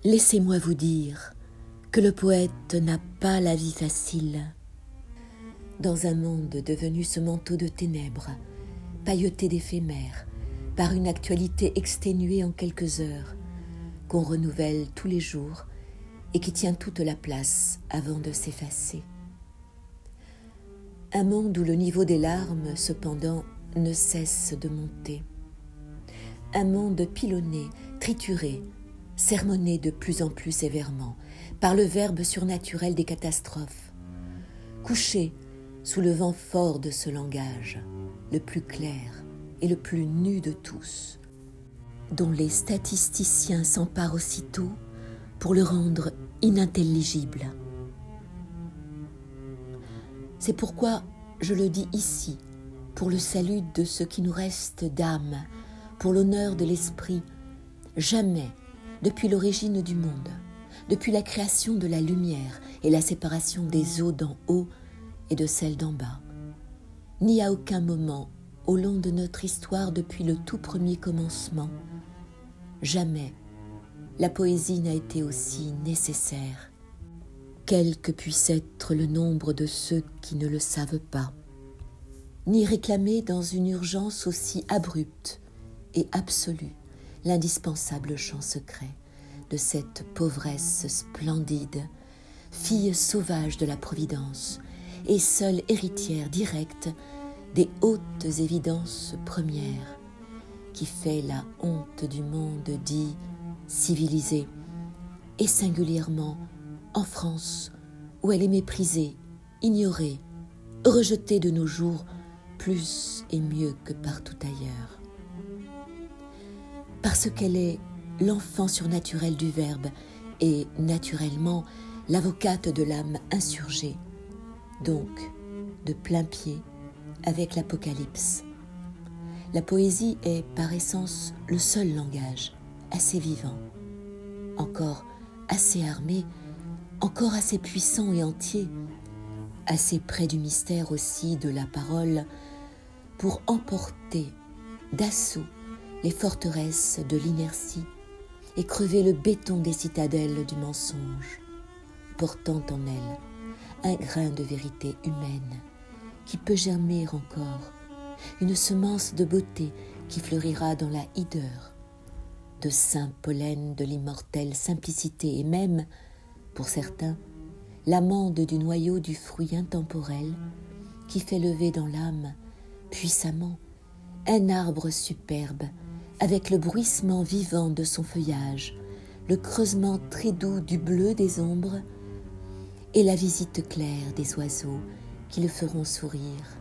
Laissez-moi vous dire que le poète n'a pas la vie facile. Dans un monde devenu ce manteau de ténèbres, pailleté d'éphémère, par une actualité exténuée en quelques heures, qu'on renouvelle tous les jours et qui tient toute la place avant de s'effacer. Un monde où le niveau des larmes, cependant, ne cesse de monter. Un monde pilonné, trituré, sermonné de plus en plus sévèrement par le verbe surnaturel des catastrophes, couché sous le vent fort de ce langage, le plus clair et le plus nu de tous, dont les statisticiens s'emparent aussitôt pour le rendre inintelligible. C'est pourquoi je le dis ici, pour le salut de ce qui nous reste d'âme, pour l'honneur de l'esprit, jamais, depuis l'origine du monde, depuis la création de la lumière et la séparation des eaux d'en haut et de celles d'en bas, ni à aucun moment au long de notre histoire depuis le tout premier commencement, jamais la poésie n'a été aussi nécessaire, quel que puisse être le nombre de ceux qui ne le savent pas, ni réclamer dans une urgence aussi abrupte et absolue l'indispensable chant secret de cette pauvresse splendide, fille sauvage de la Providence et seule héritière directe des hautes évidences premières, qui fait la honte du monde dit civilisé, et singulièrement en France, où elle est méprisée, ignorée, rejetée de nos jours plus et mieux que partout ailleurs. Parce qu'elle est l'enfant surnaturel du Verbe et naturellement l'avocate de l'âme insurgée, donc de plein pied avec l'Apocalypse. La poésie est par essence le seul langage assez vivant, encore assez armé, encore assez puissant et entier, assez près du mystère aussi de la parole pour emporter d'assaut les forteresses de l'inertie et crever le béton des citadelles du mensonge, portant en elle un grain de vérité humaine qui peut germer encore, une semence de beauté qui fleurira dans la hideur, de saint pollen de l'immortelle simplicité et même, pour certains, l'amande du noyau du fruit intemporel qui fait lever dans l'âme, puissamment, un arbre superbe avec le bruissement vivant de son feuillage, le creusement très doux du bleu des ombres et la visite claire des oiseaux qui le feront sourire.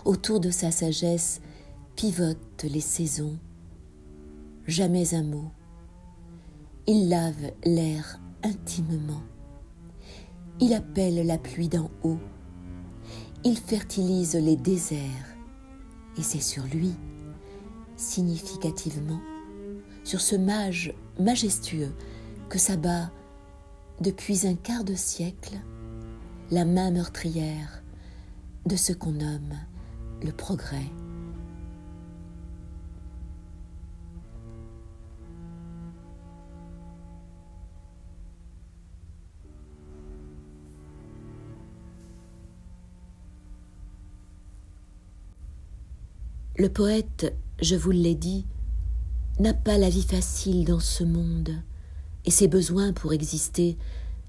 Autour de sa sagesse pivotent les saisons, jamais un mot. Il lave l'air intimement. Il appelle la pluie d'en haut. Il fertilise les déserts. Et c'est sur lui, significativement, sur ce mage majestueux que s'abat, depuis un quart de siècle, la main meurtrière de ce qu'on nomme le progrès. Le poète, je vous l'ai dit, n'a pas la vie facile dans ce monde, et ses besoins pour exister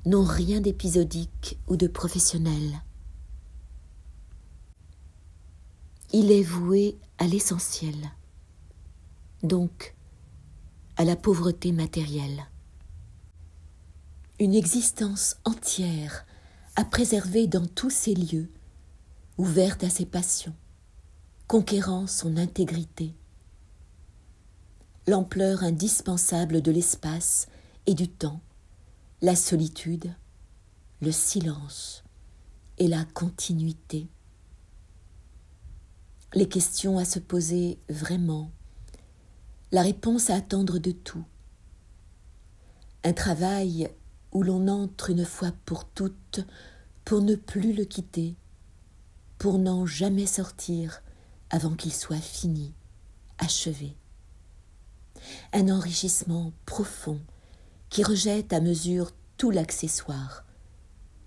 n'ont rien d'épisodique ou de professionnel. Il est voué à l'essentiel, donc à la pauvreté matérielle. Une existence entière à préserver dans tous ses lieux, ouverte à ses passions, conquérant son intégrité. L'ampleur indispensable de l'espace et du temps, la solitude, le silence et la continuité. Les questions à se poser vraiment, la réponse à attendre de tout. Un travail où l'on entre une fois pour toutes pour ne plus le quitter, pour n'en jamais sortir avant qu'il soit fini, achevé. Un enrichissement profond qui rejette à mesure tout l'accessoire,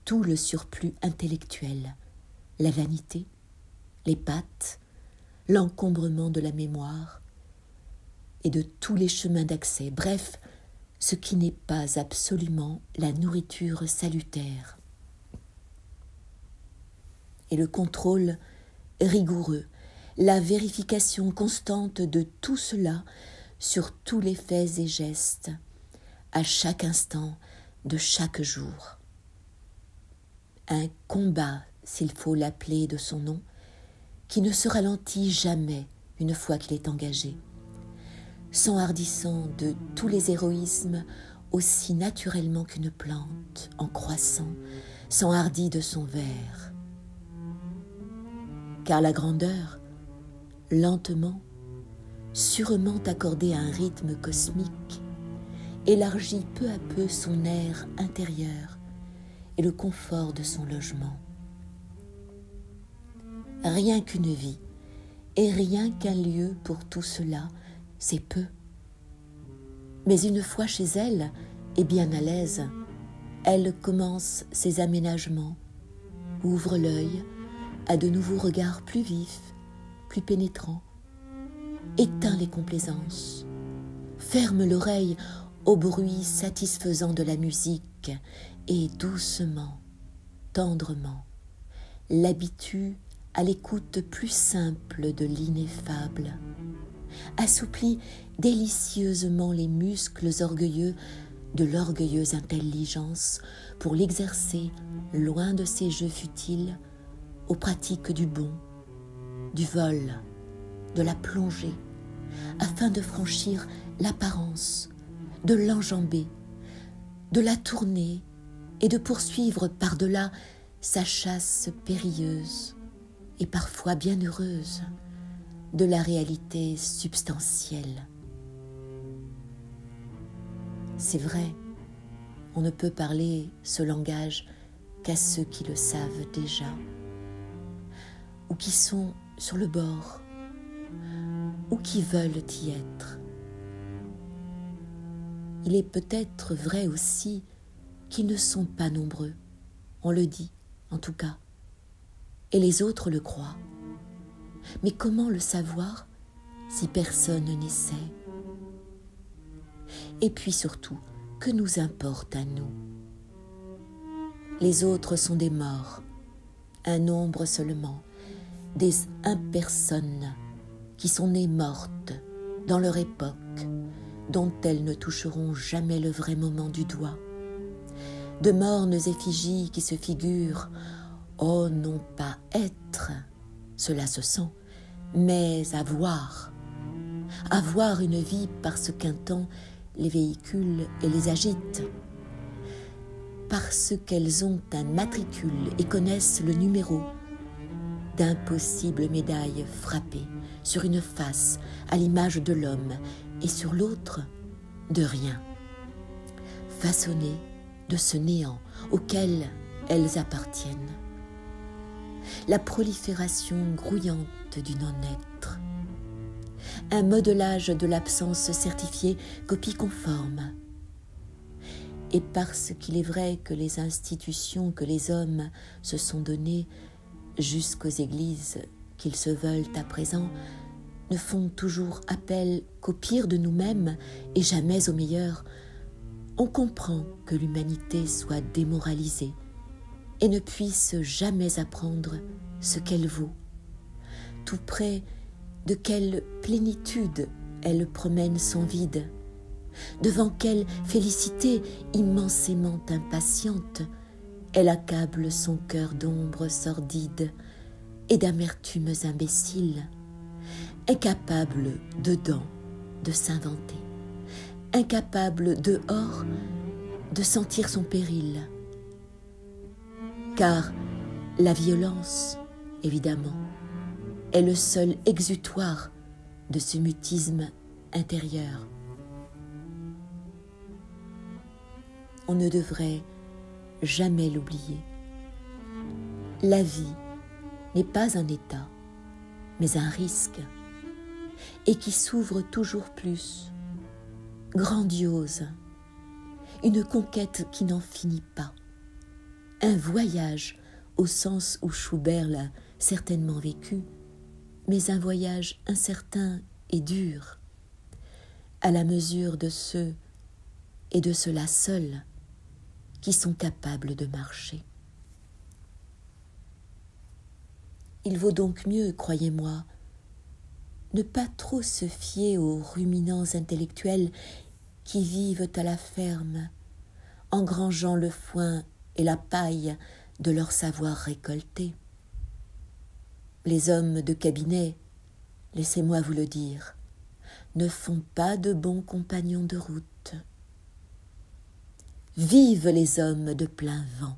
tout le surplus intellectuel, la vanité, les pattes, l'encombrement de la mémoire et de tous les chemins d'accès, bref, ce qui n'est pas absolument la nourriture salutaire. Et le contrôle rigoureux, la vérification constante de tout cela sur tous les faits et gestes, à chaque instant de chaque jour. Un combat, s'il faut l'appeler de son nom, qui ne se ralentit jamais une fois qu'il est engagé, s'enhardissant de tous les héroïsmes aussi naturellement qu'une plante, en croissant, s'enhardit de son ver. Car la grandeur, lentement, sûrement accordée à un rythme cosmique, élargit peu à peu son air intérieur et le confort de son logement. Rien qu'une vie et rien qu'un lieu pour tout cela, c'est peu. Mais une fois chez elle et bien à l'aise, elle commence ses aménagements, ouvre l'œil à de nouveaux regards plus vifs, plus pénétrants, éteint les complaisances, ferme l'oreille au bruit satisfaisant de la musique et doucement, tendrement, l'habitue à l'écoute plus simple de l'ineffable, assouplit délicieusement les muscles orgueilleux de l'orgueilleuse intelligence pour l'exercer loin de ces jeux futiles aux pratiques du bond, du vol, de la plongée, afin de franchir l'apparence, de l'enjamber, de la tourner et de poursuivre par-delà sa chasse périlleuse et parfois bien heureuse de la réalité substantielle. C'est vrai, on ne peut parler ce langage qu'à ceux qui le savent déjà, ou qui sont sur le bord, ou qui veulent y être. Il est peut-être vrai aussi qu'ils ne sont pas nombreux, on le dit en tout cas, et les autres le croient. Mais comment le savoir si personne n'essaie ? Et puis surtout, que nous importe à nous ? Les autres sont des morts, un nombre seulement, des impersonnes qui sont nées mortes dans leur époque, dont elles ne toucheront jamais le vrai moment du doigt. De mornes effigies qui se figurent, oh non pas être, cela se sent, mais avoir une vie parce qu'un temps les véhiculent et les agitent, parce qu'elles ont un matricule et connaissent le numéro d'impossibles médailles frappées sur une face à l'image de l'homme et sur l'autre de rien, façonnées de ce néant auquel elles appartiennent. La prolifération grouillante du non-être, un modelage de l'absence certifiée, copie conforme. Et parce qu'il est vrai que les institutions que les hommes se sont données jusqu'aux églises qu'ils se veulent à présent ne font toujours appel qu'au pire de nous-mêmes et jamais au meilleur, on comprend que l'humanité soit démoralisée et ne puisse jamais apprendre ce qu'elle vaut, tout près de quelle plénitude elle promène son vide, devant quelle félicité immensément impatiente elle accable son cœur d'ombres sordides et d'amertumes imbéciles, incapable dedans de s'inventer, incapable dehors de sentir son péril. Car la violence, évidemment, est le seul exutoire de ce mutisme intérieur. On ne devrait jamais l'oublier. La vie n'est pas un état, mais un risque, et qui s'ouvre toujours plus, grandiose, une conquête qui n'en finit pas, un voyage au sens où Schubert l'a certainement vécu, mais un voyage incertain et dur, à la mesure de ceux, et de ceux-là seuls, qui sont capables de marcher. Il vaut donc mieux, croyez-moi, ne pas trop se fier aux ruminants intellectuels qui vivent à la ferme, engrangeant le foin et la paille de leur savoir récolté. Les hommes de cabinet, laissez-moi vous le dire, ne font pas de bons compagnons de route. Vive les hommes de plein vent!